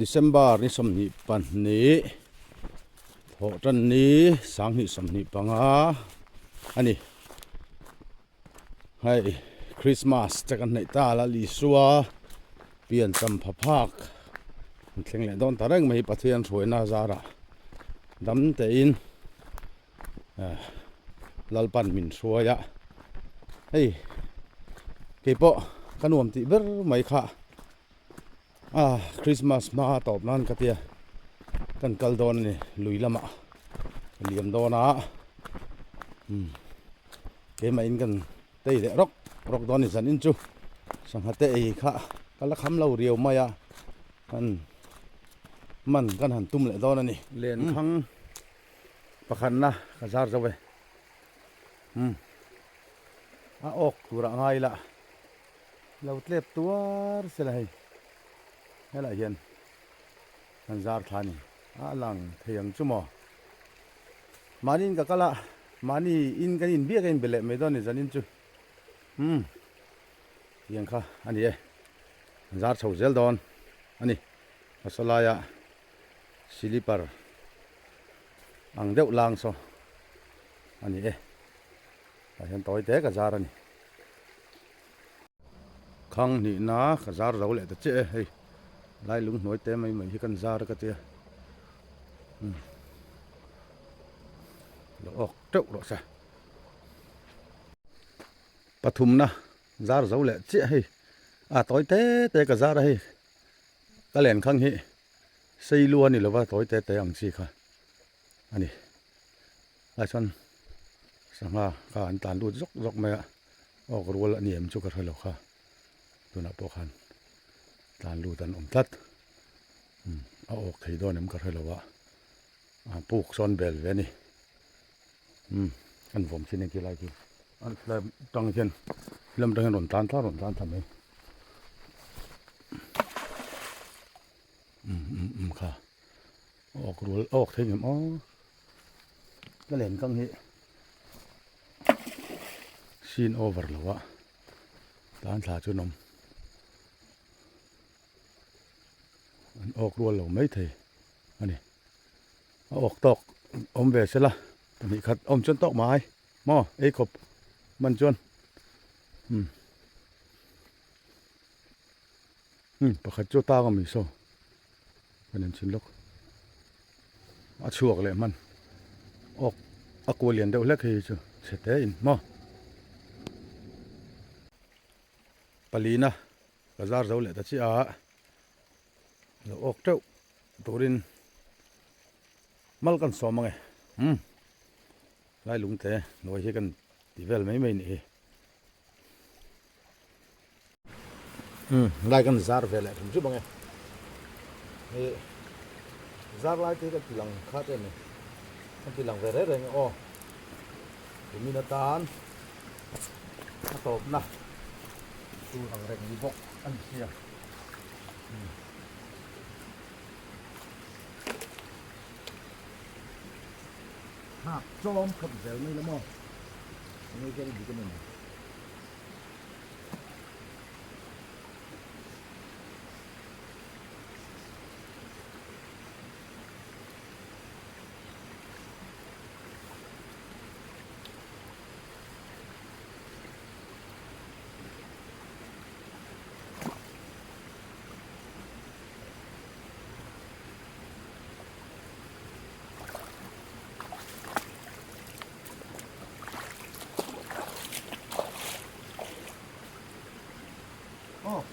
December ni som ni pan ni ho tan ni sang ni som ni panga ani hai Christmas takan nei ta la li suwa pian tam phaphak thleng le don tarang mai pathian throina zara dam te in lalpan min thruaya hei kepo kanuam ti ber mai kha Christmas ma top nan katia kan kaldon ni lui lama liam dona ke ma in kan tei le rok don ni san in chu sang hate ei kha kala kham lo riau maya kan man kan han tum le don ani len khang pakhan na kazar zawe ok tura ngai la lo tlep tuar selai hela hian kan zar thani lang theyang chumo manin ka kala mani in kan in bia kan bele me don ni zanin chu yang kha ani e zar chho zel don ani asalaya silipar ang deuh lang so ani e hian toy te ka zar ani khang ni na ka zar ro le ta che hei lai lung noi te mai hi kan zar ka tia lo ok teuh ro sa pathum na zar zo le che hei toy te ka zar hei ka len khang hi sei lu ani lo wa toy te ang chi kha ani lai son sanga ka an tan lu jok mai ok rol ani em chu ka thalo kha tuna po khan tan lu tan tat ok thei don em ka thalo wa puk son bel ve ni an vom chin ki lai ki an lam tang chen lam tang ron tan tham ei kha ok rol ok thei em ka len kang hi scene over lo wa tan thla chu nom an ok rol lo mai thei ani ok tok om ve sela tani khat om chon tok mai mo ei khop man chon pakhat chu ta ga mi so kanen chin lok a chuak le man ok akwalian deuh lek hi chu sete in mo palina bazar zo le ta chi a lo ok teuh turin mal kan so mangai lai lung te noi hi kan tivel mai ni lai kan zar vele rum chu bangai e zar lai te ka tilang kha te ni kan tilang ve re o mina tan top na tu ang reng ni bok an sia chom khập dẻo này lắm không? Ngay cái gì cái mình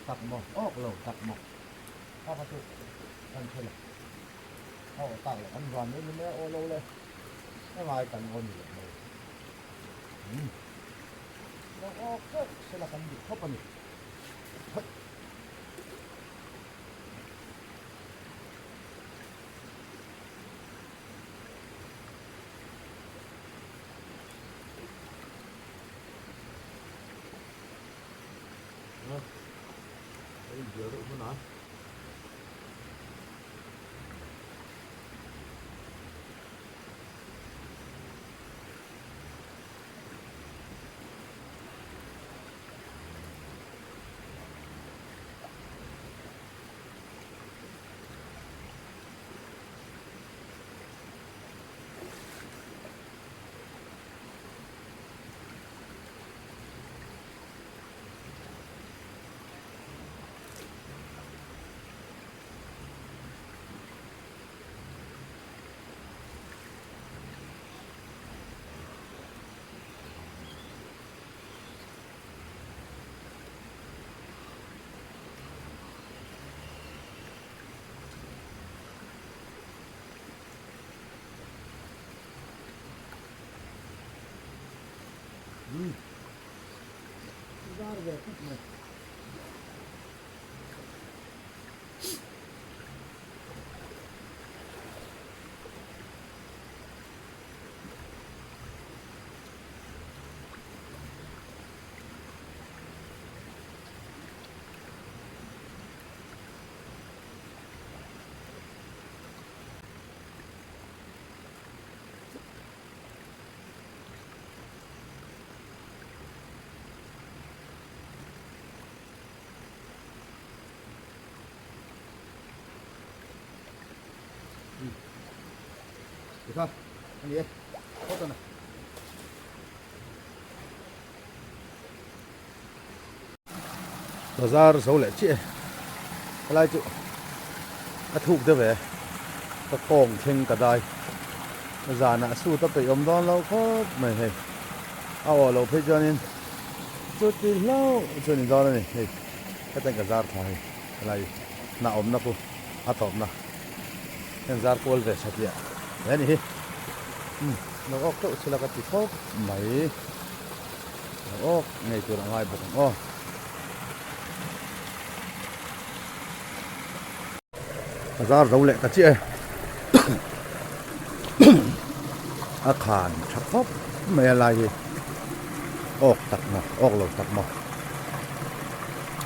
ตักหมอกออกเราตักหมอกข้าวกระตุกอันเท่าไหร่ข้าวตักอันวันนี้มันไม่โอโลเลยไม่มากันโอนอยู่เลยเราออกก็สลับกันดิเข้าไปนี่ เดี๋ยวรู้นะDar về thích này. Được không? Anh đi. Tốt rồi này. Bazar xấu lẹ chị. Lại chú. Thục tới về. Ta còng thêm cả đài. Già nã su ta phải ôm đón lâu khó mày hay. Áo lâu phải cho nên. Chút đi lâu cho nên đó này. Cái tên cả giar thôi. Lại nã ôm nã cô. Tóm nã. Cái giar cô về sạch vậy. Đấy này. Nó ốc tự sẽ là cái tít phốc mấy nó ốc ngày từ là ngoài bụng ra rau lẹ cả chị ơi khàn chắc phốc mẹ lại gì ốc tặc mà ốc lẩu tặc mà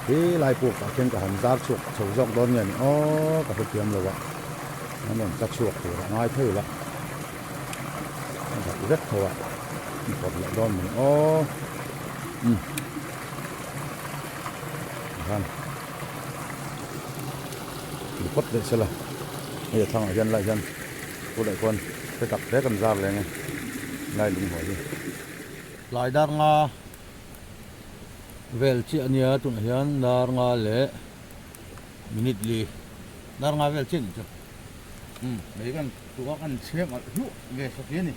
thế lại buộc cả trên cả hòn giá chuột sầu rộng đón nhận cả cái tiệm rồi ạ nó nhận chắc chuột thì nói thế là rất thôi ạ còn lại đòn mình mình quất để xem là bây giờ thằng ở dân lại dân cô đại quân cái tập thế cần ra này này lại đừng hỏi gì lại đang về chuyện nhớ tụi hiền đang lễ minute li đang về chuyện chứ mấy con tụi con xem ở hữu về sắp đến này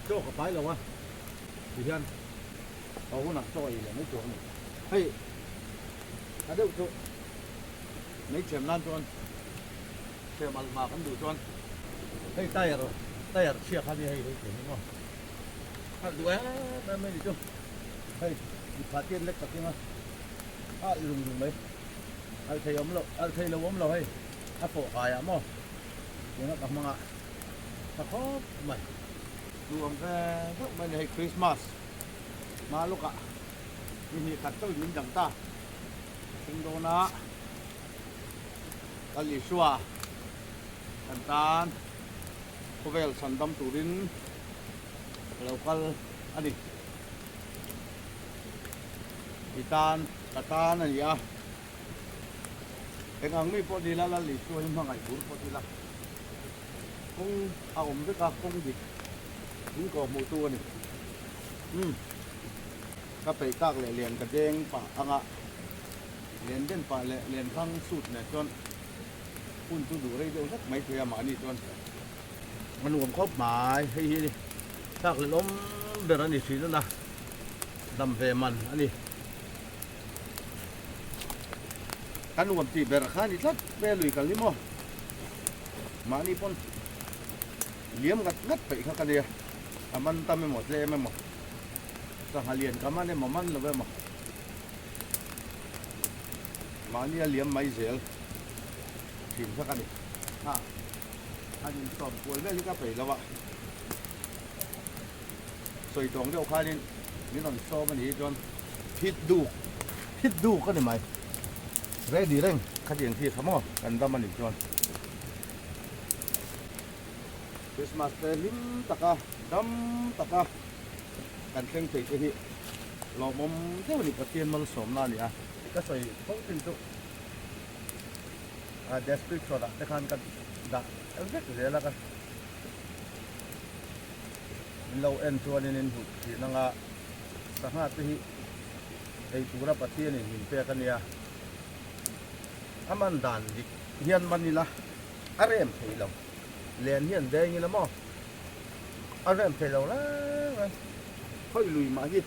chỗ có phải là quá thì hiền có nặng trôi là mấy chỗ này hay ở đâu chỗ mấy chém lan cho anh chém ăn mà ăn đủ cho anh hay tay ở chia khai hay đấy đúng không ăn đủ á đây mấy đi chung hay phá tiền lấy tập tiền mà dùng mấy ăn thấy ấm lẩu ăn thấy lâu ấm lẩu hay ăn phổ khai ấm không nó đặt mang ạ thật khó mày rùm cái lúc bên này Christmas mà lúc ạ ini cắt tôi nhìn chẳng ta tinh đồ na kali xua tan tan kovel sandam turin local ani itan katan ani ya ang mi po dila la li xua yung mga ibur po dila kung aom de ka kung di những có mùi tua này các phải các lệ liền cái đen pa ang ạ liền đen pa lệ liền phăng sụt này cho phun tu đủ đây đâu rất mấy thứ mà đi choมันรวมครบหมายให้นี่các lệล้มเดือนนี้สีนั่นนะดำเฟมันอันนี้การรวมตีเบรคานี่ทัดเบลุยกันลิโมมานี่ปนเลี้ยมกันงัดไปข้างกันเดียมันทำไม่หมดเลยไม่หมดก็หาเรียนกันมาเนี่ยมันเลยไม่หมดมาเนี่ยเลี้ยมไม่เสียถิ่นข้างกันดิอันนี้สอบป่วยได้ยังก็ไปแล้ววะสวยตรงเดียวกันนี่ตอนสอบมันนี่จนพิษดูก็ได้ไหม ready ring khát điện thì thắm không cần đâm anh đi chọn Christmas te lim taka dam taka kan keng te hi lo mom te ni patien mal som la ni a ka soi phong tin tu a desperate product te khan kan da vek ze la kan lo en chuan in hu ti nanga sa ha te hi ei pura patien ni hin pe kan ya aman dan dik hian manila arem thei lo len hian de ni la mo arem thei lo la khoi lui ma hi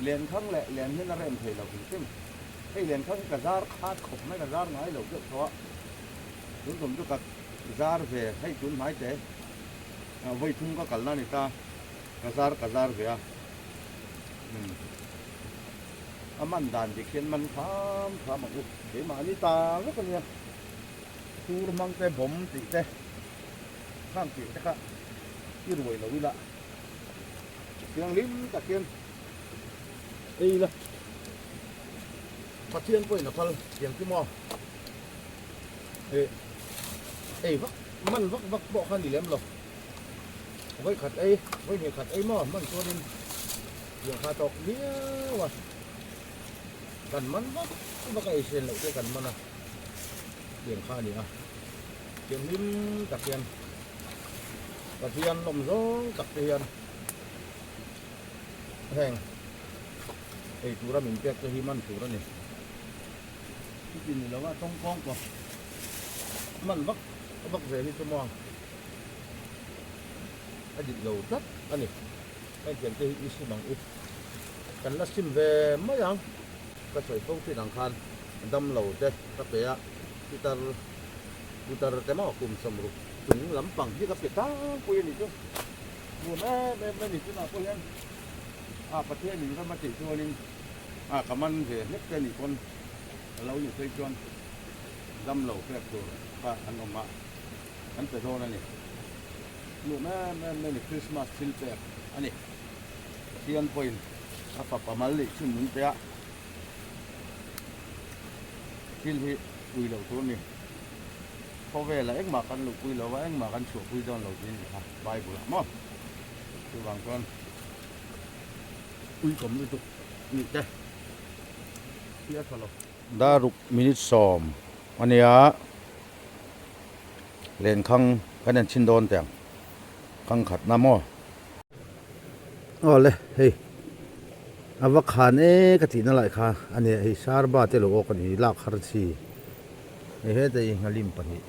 len khang le len hian arem thei lo tim ei len khang ka zar khat khop mai ka zar ngai lo ke tho tun tum tu ka zar ve hai tun mai te voi thum ka kalna ni ta ka zar ve a aman dan dik hian man kham kham u ke ma ni ta lo ka ni tu mang te bom ti te khang ti te ka ki ruồi lo wi la tiếng lim ta kiên đây là phát thiên quay là phật tiếng kim mò ê vắc măn vắc bộ khăn đi lém rồi với khát ấy với nhiều khát ấy mò măn cho nên nhiều khát tộc nhiều mà cần măn vắc cái sen lại cái cần măn à tiếng khá đi à tiếng lim ta kiên ta kiên lồng gió ta kiên hèn ei tura min pek to hi man tura ni tin ni lawa tong kong ko man vak ve ni to mo adit lo tat ani ai ken te hi su bang u kan la sim ve ma yang ka soi phong ti dang khan dam lo te ka pe ya putar te mo kum samru tung lam pang hi ka pe ta ko ni to mu me ni tu na ko yanประเทศหนึ่งก็มาติดตัวนึงกับมันเสียเล็กแต่หนึ่งคนเราอยู่เคยชวนดำเหล่าแคบตัวก็อันออกมาอันเป็นโทนั่นนี่ลูกแม่นี่คริสต์มาสซิลเปอร์อันนี้เทียนพอยน์ปะปะมาลิชุ่มหนุนเปียซิลที่คุยเหล่าตัวนี้พอเวลาเอ็งมากันลูกคุยเหล่าว่าเอ็งมากันชัวคุยตอนเหล่านี้ครับใบบุหรี่มั้งคือบางคนอุ้ยผมนี่ตุกนี่เจ้เทียบกันหรอดารุกมินิซอมอันนี้อะเล่นข้างกันยันชินโดนแต่งข้างขัดน้ำมออ๋อเลยเฮ้ยอวคานกะทินั่นแหละค่ะอันนี้ไอ้ชาร์บาเตโลโอกันนี่ลากคาร์ซีไอ้เฮ้ยแต่ยังลิมปนี่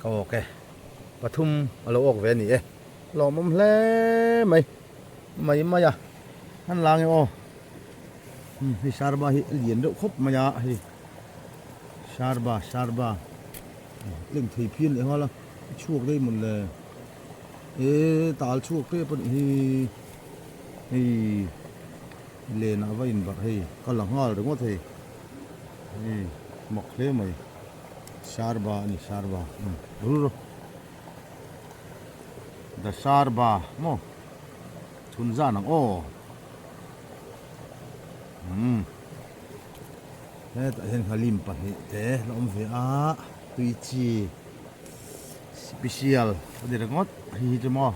ก็โอเคปทุมโลโอเวนี่ลองมันเล่ไม่อะฮันลางไงโอ้ฮิชาร์บาฮิเหรียญเด็กครบมายาฮิชาร์บาเล่นทีพีนเองว่าละช่วงได้หมดเลยตาลช่วงเพื่อเป็นฮีเลนเอาไว้อินบักฮีก็หลังห้าหรือว่าทีหมกเล่ไหมชาร์บานี่ชาร์บารู้เดชาร์บาโม่ทุนจานังโอ้แต่เห็นเขาลิมปะนี่แต่เราไม่เอ่ะตุยจีสเปเชียลเดี๋ยวงดฮีจะมอ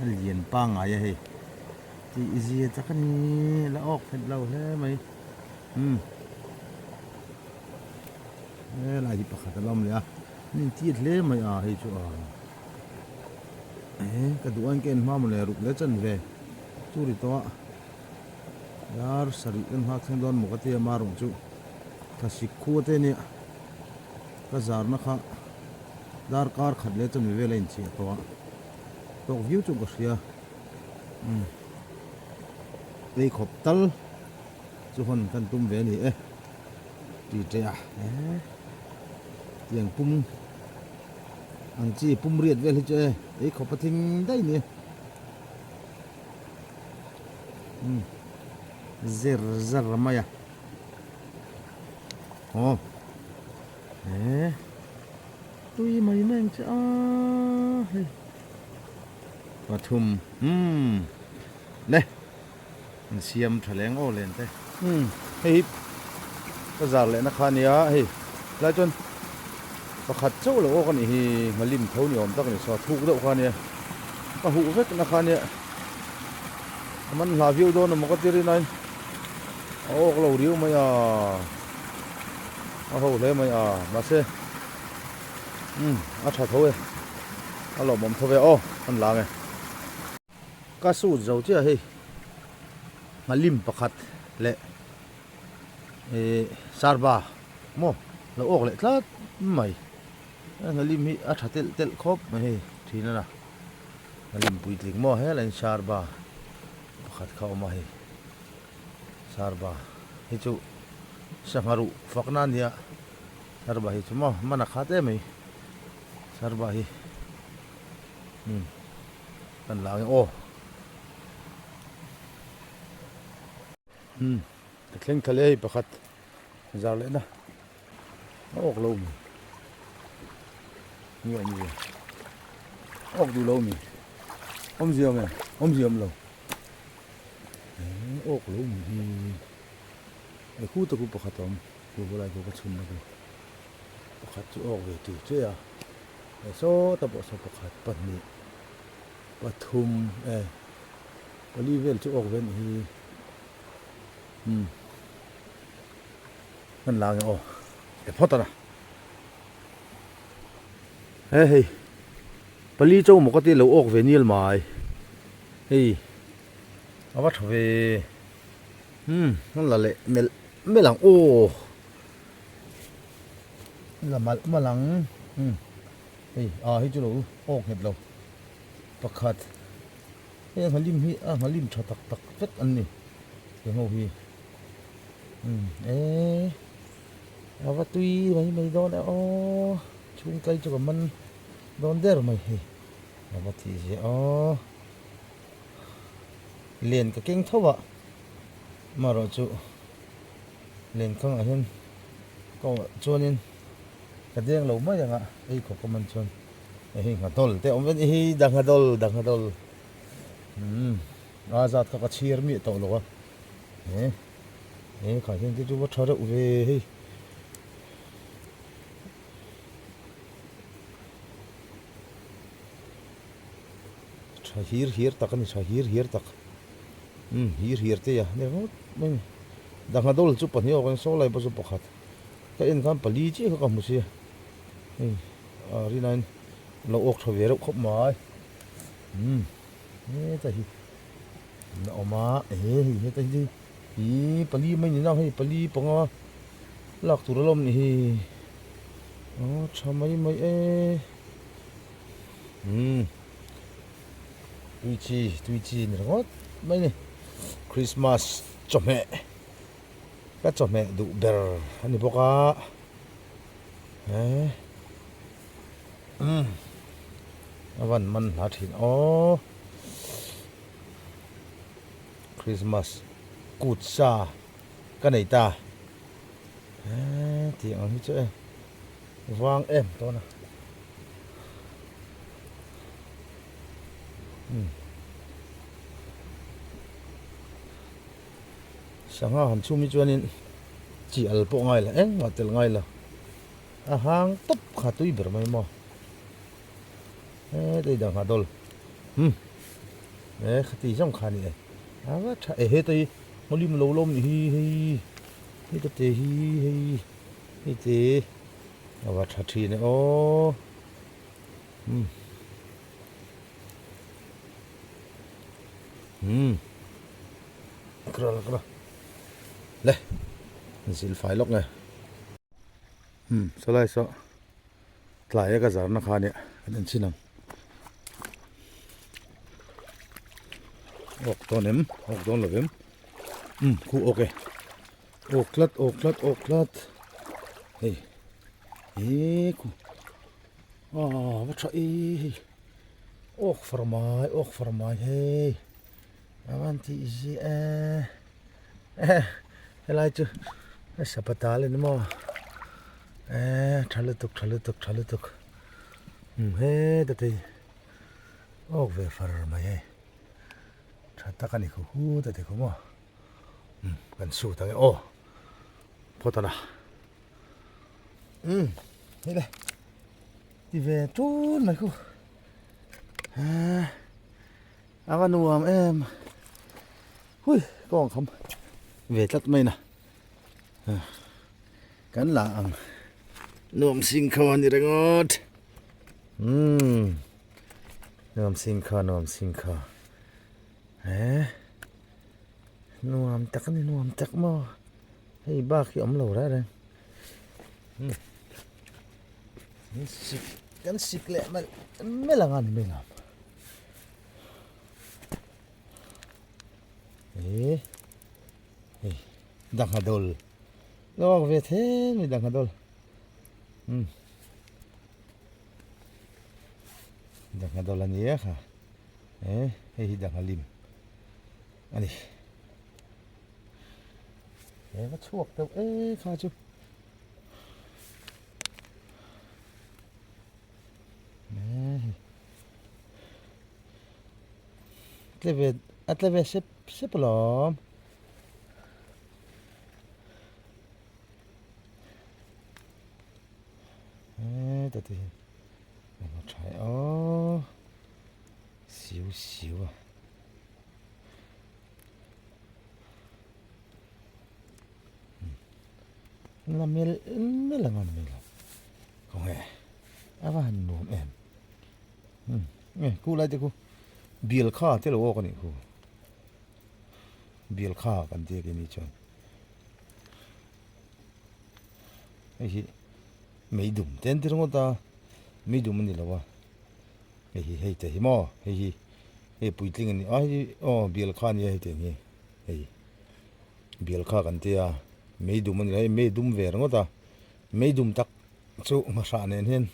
เหรียญปังอะไรเฮ้ยที่อีซีจะกันนี่แล้วออกเห็นเราใช่ไหมลายที่ปากตะลมเลยอ่ะนี่ที่เล่ไม่อ่ะเฮ้ยชัวกระดูกอันเก่งมาหมดเลยรุกเล็กจนเวจูริตัวยาร์สริอันหักเส้นดอนหมกเตียมารุงจูถ้าสิคู่เตเนี่ยก็จาร์นะคะดาร์การขัดเล็กจนเวลาอินเชียตัววิวจูก็เสียไอ้ขบตัลจุคนกันตุ้มเวนี่ดีเจ้าอย่างปุ่มอังจีปุ่มเรียดเวลเจไอ้ขบปะทิงได้เนี่ยzar maya oh tui mai meng chaปทุมเนี่ย เสียมแถลงโอเลนเต้ เฮ้ยก็จากเลยนะคาเนี้ยเฮ้ยแล้วจนประคัดเจ้าเลยโอ้กันนี่มาลิมเท่านี้อมตั้งนี่สอถูกเด้อคาเนี้ยก็หูเฟกนะคาเนี้ยมันลาวิวโดนมันก็ตีรินัยโอ้เราเรียวไหมโอ้โหเลยไหมมาเซ่อาชาเท่าเอ้อาหล่อมเท่าเอ้โอ้มันลาไงก็สู้เจ้าเจ้าเฮ้ยมาลิมประคัดเละซาร์บาโมเราออกเลยทัดไม่งั้นลิมีอาชาเตลครบไม่ทีนั่นนะงั้นลิมปุยติงโมเฮลันซาร์บาประคัดเข้ามาให้ซาร์บาฮิจูสังหารุฟักนันเนี่ยซาร์บาฮิจูโมมันนักขัดเอ้ไหมซาร์บาฮินั่นหลังโอ้ตะเคร่งทะเลประคัดจาเลยนะออกลมนี่อันนี้ออกดูลมอมเสียมลมออกลมที่ไอ้คู่ตะกูประคัดตอมกูอะไรกูก็ชุนนะกูประคัดจะออกเลยตีเจ้าไอ้โซ่ตะบอสประคัดปัดนี้ปทุมบริเวณจะออกเว้นที่นั่นลางโอ้เดี๋ยวพอตนะเฮ้ยปลีเจ้าหมกติเราออกเวนิลมาเฮ้ยเอาวัดเวนั่นละเละไม่หลังโอ้ละมาหลังเฮ้ยให้จุเราออกเห็ดเราประคัดเฮ้ยมาลิมชอตักเฟ็ดอันนี้เดี๋ยวพี่เอาว่าตุยไม่โดนอ๋อช่วงใกล้จะกับมันโดนเด้อไหมเอาว่าทีสิเรียนก็เก่งเท่าว่ามาเราจุเรียนข้างอะไรก็ชวนนี่กระเดียงเราไม่ยังก็มันชวนหัดดอลแต่อมเป็นดังหัดดอลอาซาดก็เชียร์มีตัวหรอวะขายเงินที่จูบชอร์อุเวชาฮีร์ตักนี่ชาฮีร์ตักฮีร์เตียเนี่ยไม่ดังฮัดอลจุปนี่ออกกันโซ่ไล่ประสบประคัดแต่เอ็นกันปลีจีเขาก็มุสีรีนันเราออกทวีเราครบหมายแต่ฮีออกมาแต่ฮีปลีไม่นี่นะปลีปงหลักตุรลมนี่ทำไมไม่ตุยจีนี่ก็ไม่เนี่ยคริสต์มาสจบแม่ก็จบแม่ดูเบอร์อันนี้บอกว่าวันมันหาถิ่นคริสต์มาสกูดซากันไหนตาที่อันนี้เจ้วางตัวนะสังหารชุ่มจวนนี่จีอัลโปง่ายละมาเตลง่ายละหางตบขาตุยเบอร์ไม่มาได้ดังฮัดดอลขตีสำคัญนี่ว่าตัวมันริมลมนี่ตัวเตนี่เตว่าชัดทีเนี่ยกระเลยสิลไฟล็อกไงสไลด์ซะหลายกระสานนะคะเนี่ยอันนั้นชินังออกตัวนี้ออกตัวหนึ่งคู่โอเคออกลัดเฮ้ยคู่ว่าใช่ออกฟอร์มายเฮ้ยวันที่สิอะไรจูสัปดาห์เลยนะมั้งทะลุตุกเฮ้ยแต่ที่ออกเวฟาร์มาเฮ้ยชัดตากันอีกคู่แต่ที่คู่มั้ง กันสู้ทั้งโอ้พอตนะนี่เลยที่เวจูนมาคูอาวันนัวมหุ้ยกองคำเวทัดไม่นะกันหลังนวมสิงคอนนี่แหละงดนวมสิงคอนวมสิงคอนวมตักนี่นวมตักหม้อให้บ้าขี้อมเหล่าได้เลยนี่สิกันสิกเละมันไม่ละงานไม่งามดังฮัดดอลแล้วว่าเวทไม่ดังฮัดดอลดังฮัดดอลอันนี้ค่ะให้ดังฮัลิมอันนี้ก็ชวกแต่ข้าจุatleves se plom tati nó trái xíu xíu là mẹ là ngon mẹ là không hề van nuông em nghe cô lại thì cô bill kha thế là ô con này cô bill khaกันที่กันนี่จนไอ้ที่ไม่ดุมเต้นที่ตรงนั้นไม่ดุมมันนี่ละวะไอ้ที่ให้แต่หิมะไอ้ที่ปุยติ้งนี่บิลคานี่ให้แต่นี่ไอ้บิลคากันที่ไม่ดุมมันนี่ไม่ดุมเวรงั้นไม่ดุมตักจู่มาสานเห็น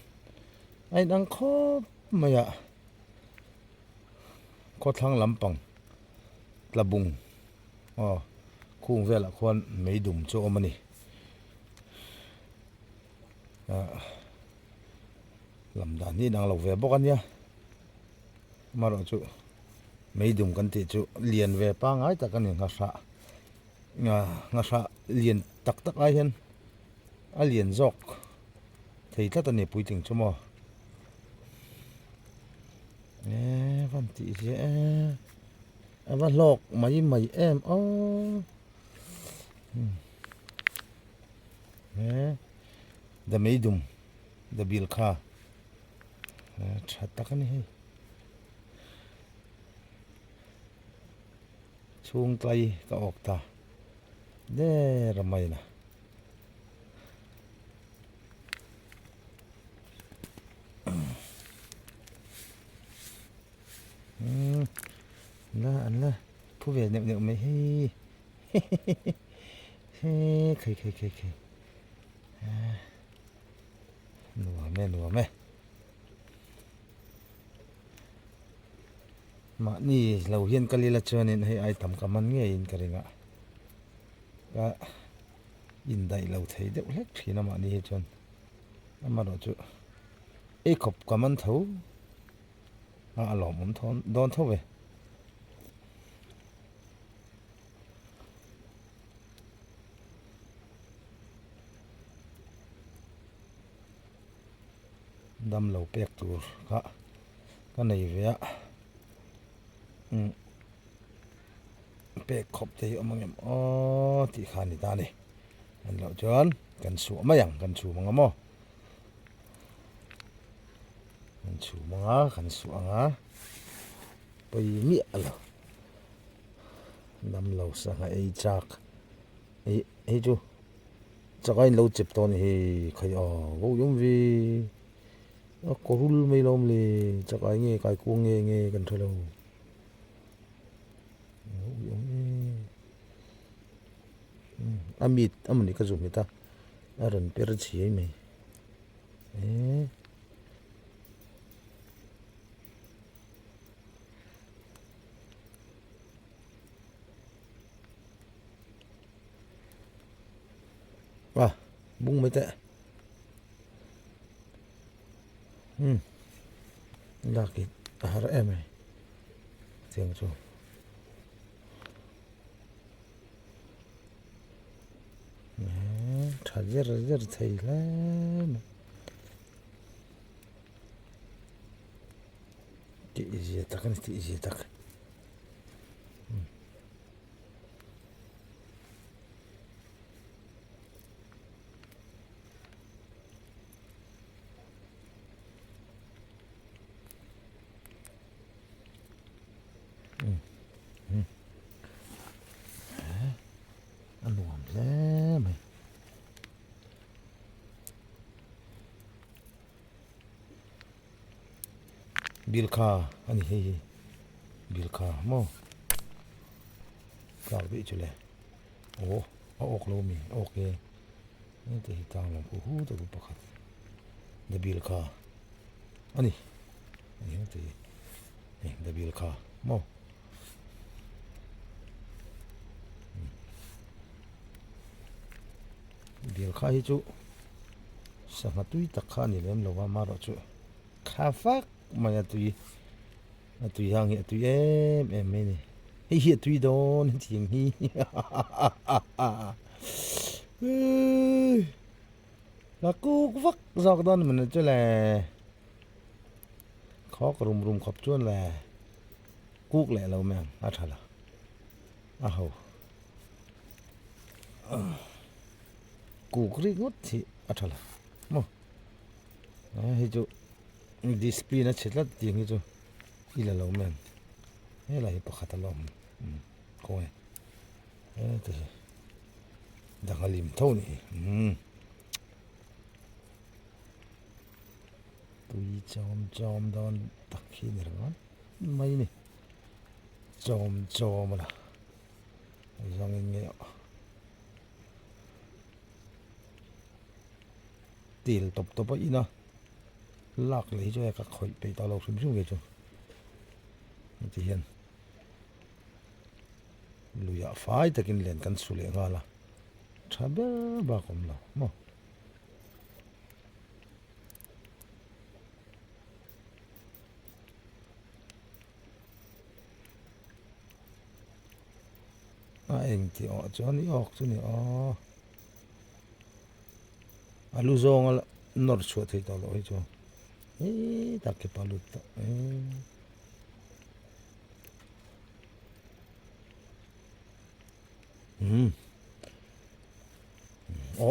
ไอ้ดังคบมาอะก็ทั้งลำปังตะบุงคุ้งเวลาคนไม่ดุมจู่มันนี่ลำดานนี่นางเราเวบอกกันเนี่ยมาเราจู่ไม่ดุมกันที่จู่เลียนเวป้าง่ายแต่กันเนี่ยงาสะเลียนตักไอเห็นเลียนจอกที่ถ้าตอนนี้ปุยถึงชั่วโมงวันที่วันหลอกไม่เดไม่ดุมเดบิลคาชัดตะกันนี่ช่วงไกลก็ออกตาเด้รำไมนะอันละผู้เวรเนี่ยไม่ให้เคยหนัวแม่มานี่เราเห็นกันเลยละเจอเนี่ยให้ไอ้ทำกับมันเงี้ยอินกันเลยก็อินได้เราเทียเด็กเล็กพี่น้ำมันนี่จนมาดูจุขบกับมันเท่าหลอมมันทนโดนเท่าเว้ดำเราเปียกตัวก็ในเวียเปียกขบใจเอามั่งที่ขานี่ตาเนี่ยอันเราจนกันสูมาอย่างกันสูมั่งมั้งกันสูมั่งกันสูไปมีอะไรดำเราสั่งไอ้จักไอ้จูจักไอ้เราเจ็บตอนนี้ใครกูยงวีก็รู้ไม่ล้มเลยจักไอ้เงี้ยไก่กุ้งเงี้ยกันเท่าไหร่amit amani ka zoom ita aron per chi mai bung mai ta laki har em tiếng chu thà giờ thấy lắm tí gì tắc này tí gì tắc ăn uống thế mày bilka anh hi bilka mo cả bị chỗ này ồ ốc lâu mi okนี่แต่ตามลำพูหูตัวกุปขัดเดบิลคาอันนี้ตัวนี่เดบิลคาโม่บิลคาฮิจูสังหตุยตะขานี่เลี้ยมเราว่ามาเราจูคาฟักมาตุยหางตุยไม่นี่เฮียตุยโดนจริงฮีแล้วกูฟักจอกดอนมันจะแหละขอกรุมขอบจวนแหละกุกแหละเราแม่งอาถรรพ์อ้าวกูกรีงดที่อาถรรพ์มั้งเฮ้ยจูดิสเพย์นะเช็ดละตีงี้จูอีละเราแม่งเฮ้ยอะไรปะขัดตลอดกูเฮ้ยแต่ดังอลิมเท่านี้ตุยจอมโดนตักขี้นี่หรอไม่นี่จอมละยังเงี้ยตีลตบไปอีนะลากเลยจ้ะก็คอยไปตลอดชุ่มๆเลยจ้ะนี่ที่เห็นลุยฟ้าตะกินเล่นกันสุเลงาละชาเบอบ้าคมละมั้งเองที่จอนี่ออกนี่ลูซองละนอร์ชัวที่ตลอดจ้ะตะเก็บปลุตโอ้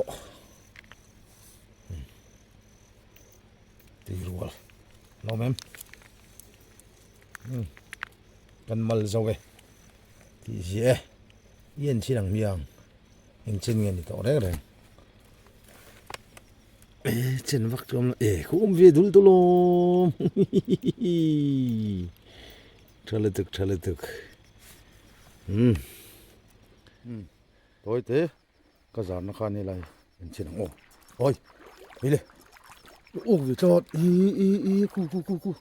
ตีรัวเราแม่กันมาเลยจ้าเว้ยที่เสียเย็นชิลังเมียงเองเช่นเงี้ยนี่ต่อได้เลยเช่นวักจอมคุ้มเวดุลตุลมทะเลตึกโอ้ยเต้ก็จานนักขันนี่ไรเป็นเช่นโอ้ยนี่เลยโอ้ยจอดกู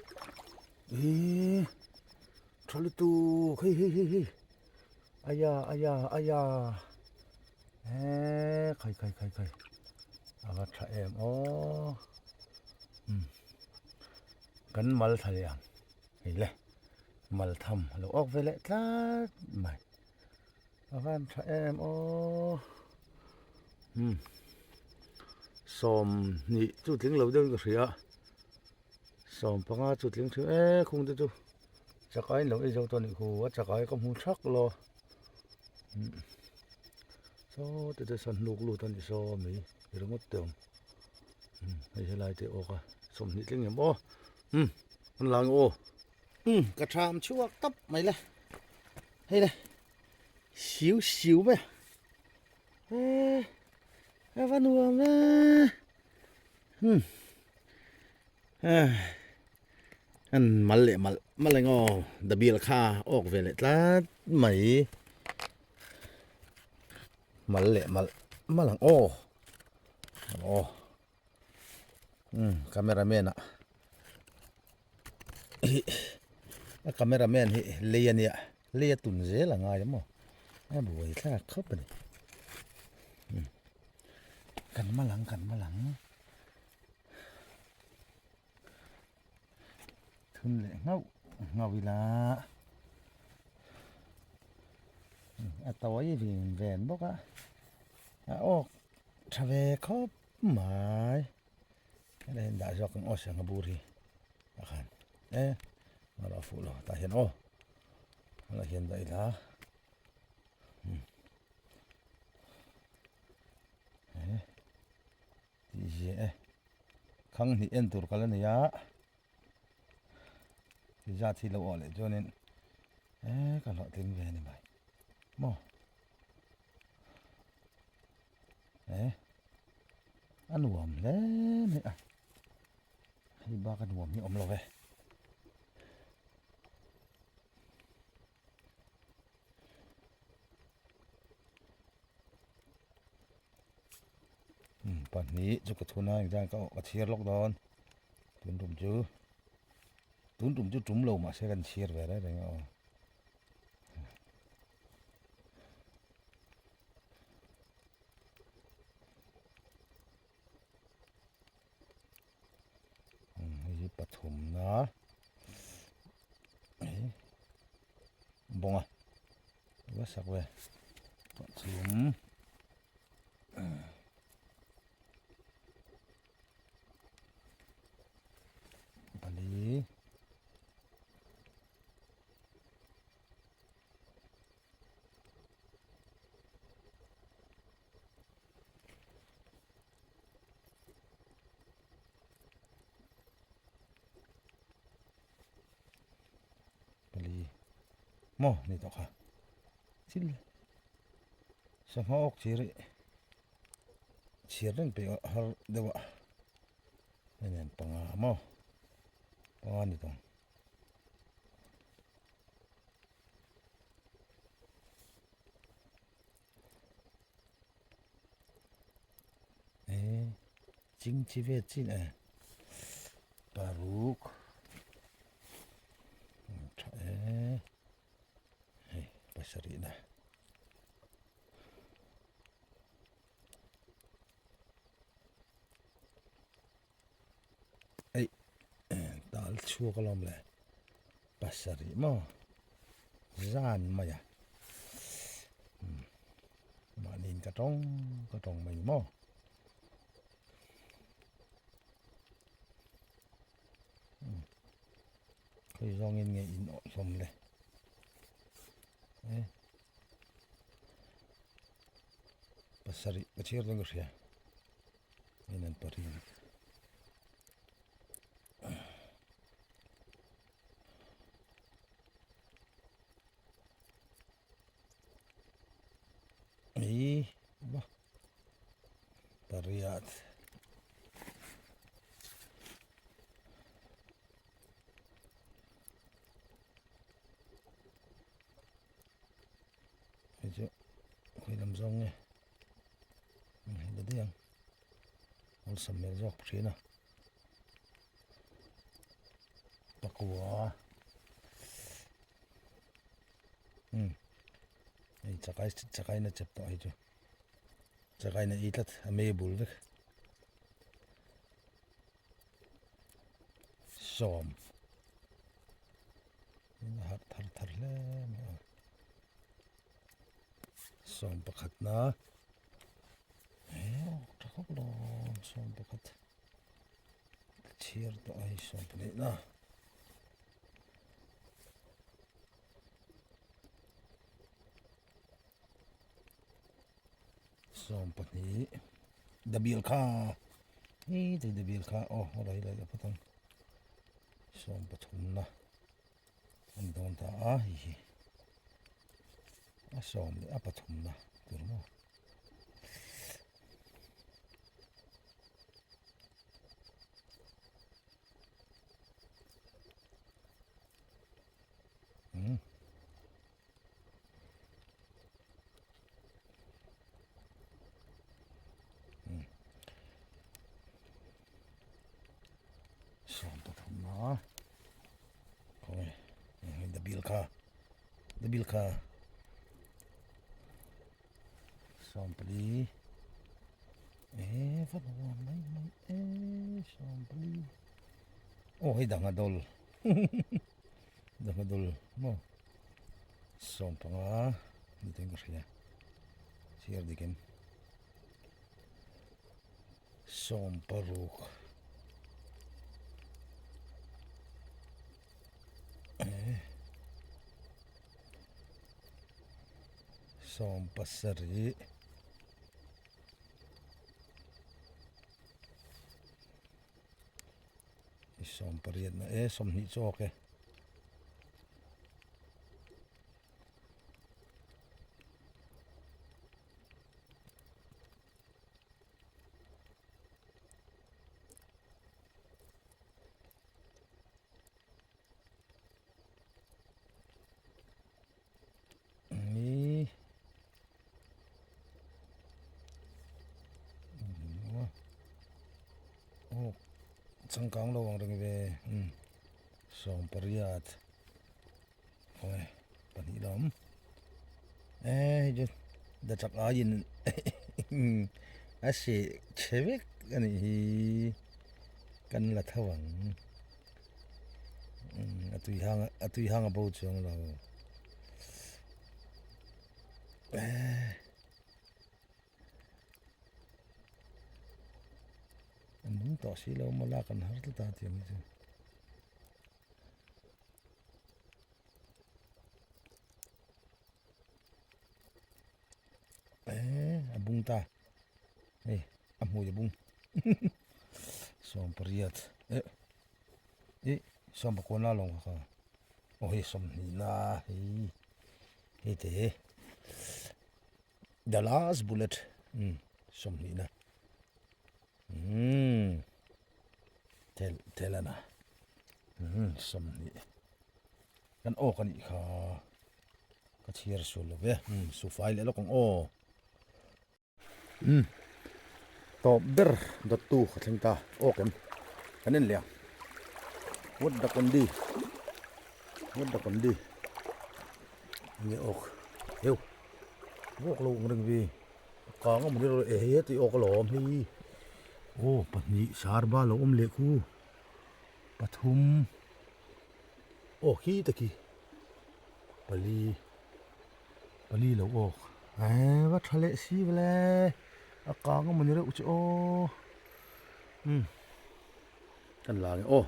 ทะเลตุกเฮ้ยอายาใครอาวัตเอ็มกันมัลทะเลยังเห็นเลยมัลทำเราออกไปเลยทัดไม่อาวัตเอ็มสมนี่จุดลิงเราเดินก็เสียสมพังอาจุดลิงเสียคงจะจะไกลเราไอ้เจ้าตัวนี้กูว่าจะไกลก็มูชักรอโซ่แต่สนุกลูตอนนี้โซ่มีเรื่องมดเติมไม่ใช่ไรแต่โอ้ก็สมนิดเล็กอย่างบ่มันหลังกระชามชั่วตับไม่เลยให้เลยสิวไหมวันนัวไหมอันมันเลยงอดับเบิลค่าออกไปเลยแล้วไม่มันหลังคาเมราแมนคาเมราแมนเลียตุนเจหลังไงมั้งบุยแค่เข้าไปนี่กันมาหลังทุนเลยเงาเวลาตัวยี่วิ่งแวนบอก ok thà về khóc mãi cái này đã do con ô sang ngabur hi akan mà nó phụ lo ta hiện ô là hiện tại là thì gì khăng thì yên tur cái này ya thì ra thì lâu lại cho nên cái loại tiếng về này mày mò ăn uống lên này à hay ba cái uống như ông lo về bản ní cho cái thôn này ra có chia lóc đòn tuấn trùm chứ trúng lâu mà sẽ gần chia về đấy đấy không cái bắt thùng nó bông à rất sắc về bắt thùng bali mò này tao khá xin sao họ ốc chia lên bị har dewa nên panga mò panga này tao chính chỉ về chính này Baruch Pasarina dal chua kalom le pasari mo zan maya manin ka tong mai mo khơi do nghe in som le pasari kecil dong ya ini pari wah pariat itu khui làm rong nghe được đấy không ông sắm mấy dọc thế nào bạc quả এই চাকাই না চেপটা হয়েছে চাকাই না এইটা আমি বলবে som har thar le som pakhat na thakok lo som pakhat chiar to ai som pali na som pani dabil kha thì dabil kha đây là patang som pathum na an don ta hi a som le a pathum na turmo som pathum na koi dabil kha som pali phát hoa mấy som pali hay dangadol dangadol mo som panga ni teng ka ria siar diken som paruk som pasari som pariat na som ni choke ni changkang lo wang reng ve som pariat oi pani lam je da chak a yin a se chevek ani hi kan la thawang atui hang bo chong lo anh tỏ xí lâu mà la cần hát ta tiếng gì abung ta amoy abung som pariat som ko na long ka oh som ni na hi te the last bullet som ni na telana som ni kan o kan i kha ka thiar su lo ve su file lo kong o to ber dot tu khathling ta o kem kanen lia wot da kon di ni ok eu wok lo ngring vi ka nga mu ro he ti ok lo hi o pani sarba lo le khu pathum o khi ta ki pali lo ok va thale si vele ka nga mu ro uch o kan la o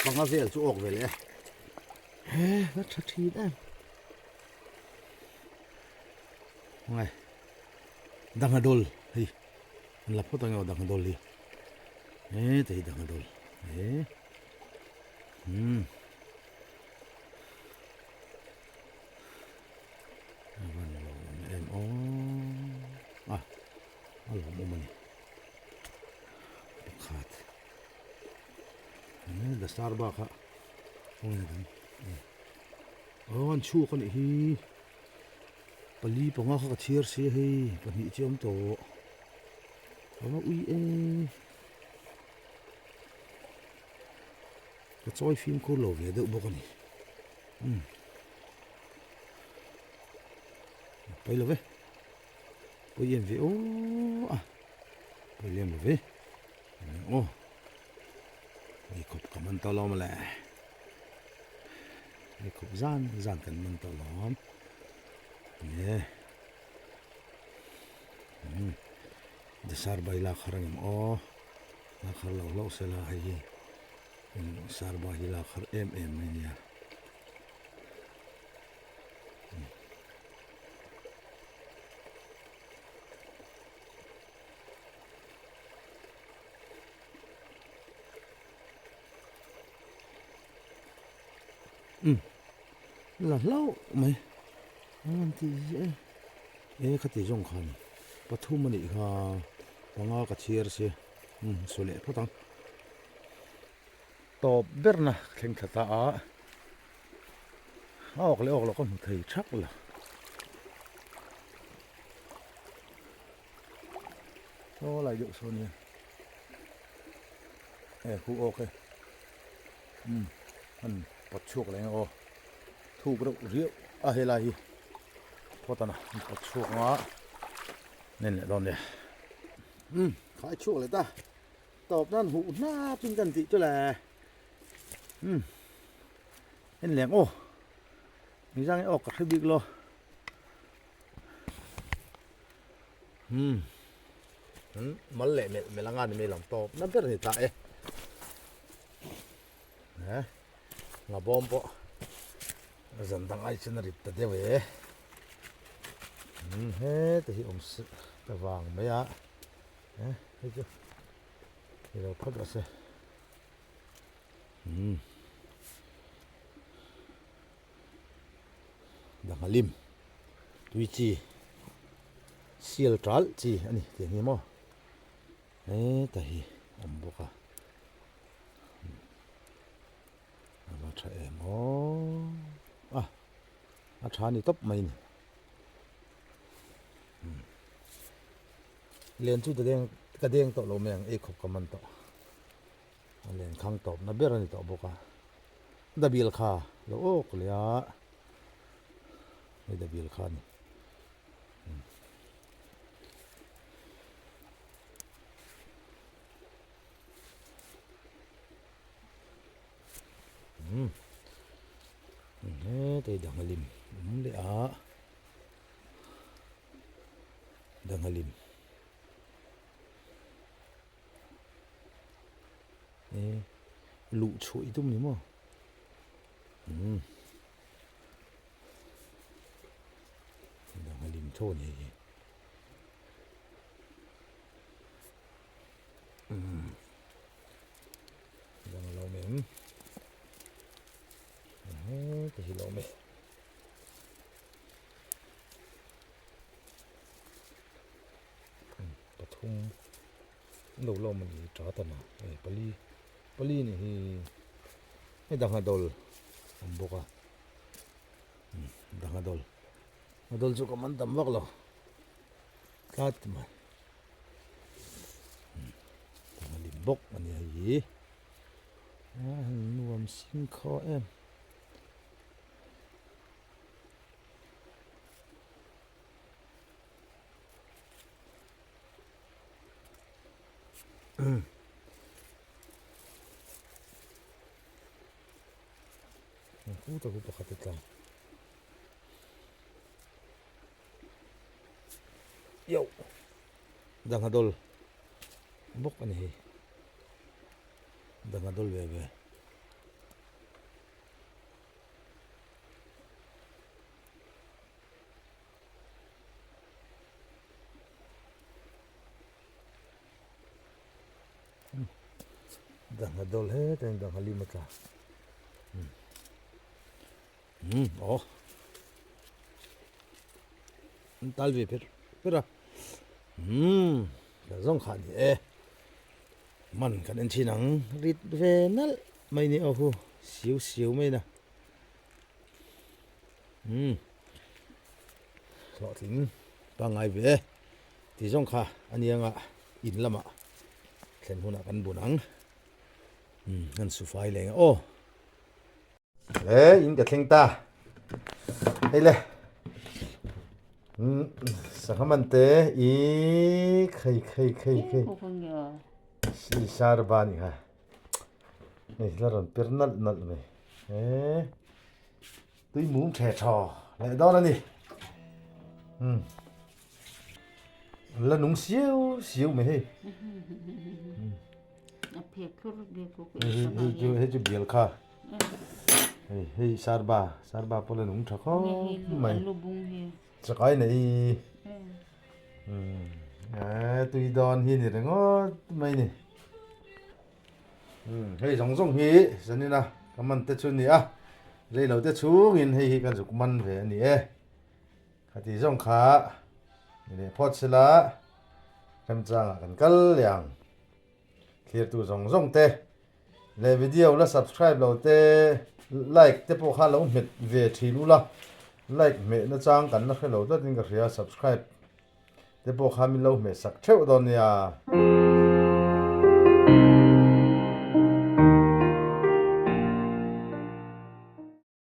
banga vel chu ok vele va thathi da ngai dangadol hi la photo ngo dangadol hi te dangadol em o alo mo mani khat da starba kha ong dan on chu kan hi pali ponga kha thiar se hei pani chom to ama ui ka choi film ko lo ve de bokani pai lo ve pai em ve o pai lem lo ve o ni kop kaman to lo ma la ni kop zan kan man to lo the sarba ila kharang o la khar lo se la hi sarba ila khar ni ya là lâu mày thì cái gì trong khăn bắt thu mà đi ha bằng cái chia sẻ số lệ phát tăng to berna khen thật ta ốc là con thầy chắc là đó là dụng số này khu ok anh bắt chuột lại ô thu cái độ rượu hay là gì thôi ta nào bắt chuột ngã nên lại đòn này khai chuột lại ta tọp nan hụ na pin cần thị cho là nên lẻng ô mình ra cái ốc cái big lo มันเละเมลังงานไม่ลำตบนั่นเป็นอะไรตานะงาบอมปะจันตังไอชินริตตะเดียวเฮ้แต่ที่สตะวางไม่อะเฮ้ยจ้ะเราพักกันสิดังลิมตุยจีเซียลทรัลจีอันนี้เดี๋ยวนี้มั้งแต่ที่บุกมาใช้มั้งอาชานี่ตบไม่นี่เรียนชุดเดียงกระเดียงโตโลเมียงขบกับมันโตเรียนข้างตบนับเบอร์นี่โตบุกดับเบิลค่าโลโอ้กเลยนี่ดับเบิลค่านี่แต่ดังลิมเลยดังลิมลุช่วยตุ้มนี่มั้งดังลิมโชว์นี่ดังเราเหม็นแต่ที่เราไม่ปะทุ่งเรามันจ้าตนะปลีนี่ให้ดังฮัดดลบุกดังฮัดดลสุกมันตั้มวักเราคัดมันดังลิมบกมันนี่นวมสิงคอกูตะกูปะขัดตังโย่ดังฮัดดลบกอันนี้ดังฮัดดลเว่ดังฮัดดลแต่ดังฮัลิมตาอ๋อตัลวีเพร่ะแต่ส่งขาดมันกันเองที่หนังริดเวนัลไม่นี่โอ้โหสิวไม่นะหล่อถึงบางไงที่ส่งขาอันนี้อ่ะอินละมะเส้นหัวหน้ากันบุญนังงั้นสุไฟเลยโอ้อินกับเทงตาเลยสังมันเตใครสีชาร์บานี่ฮะนี่ละรอนเปิดนัดไหมตุ้ยมุ้งแฉะชอแล้วดอนนี่แล้วนุ่งเสียวไหมเฮ้ให้จุดเดียวค่ะเฮ้ชาร์บาพอแล้วนุ่งชักไม่สักไอ้นี่ตุยดอนฮีนี่งอไม่นี่เฮ้ยส่งฮีสันนี่นะกำมันเตชุนนี่เรื่องเราเตชูกินให้กันสุกมันเว้ยนี่ขัดที่ส่งขานี่พอดสิละกำจังกันกัลยังเคลียร์ตัวส่งเตะเลยวิดีโอแล้ว subscribe เราเตะ like เตะพวกข้าเราเม็ดเวทีรู้ละlike เม็ดนะจังกันนะให้เราได้ถึงกับเรีย subscribe เดี๋ยวพวกข้ามีเราเม็ดสักเท่าตอนนี้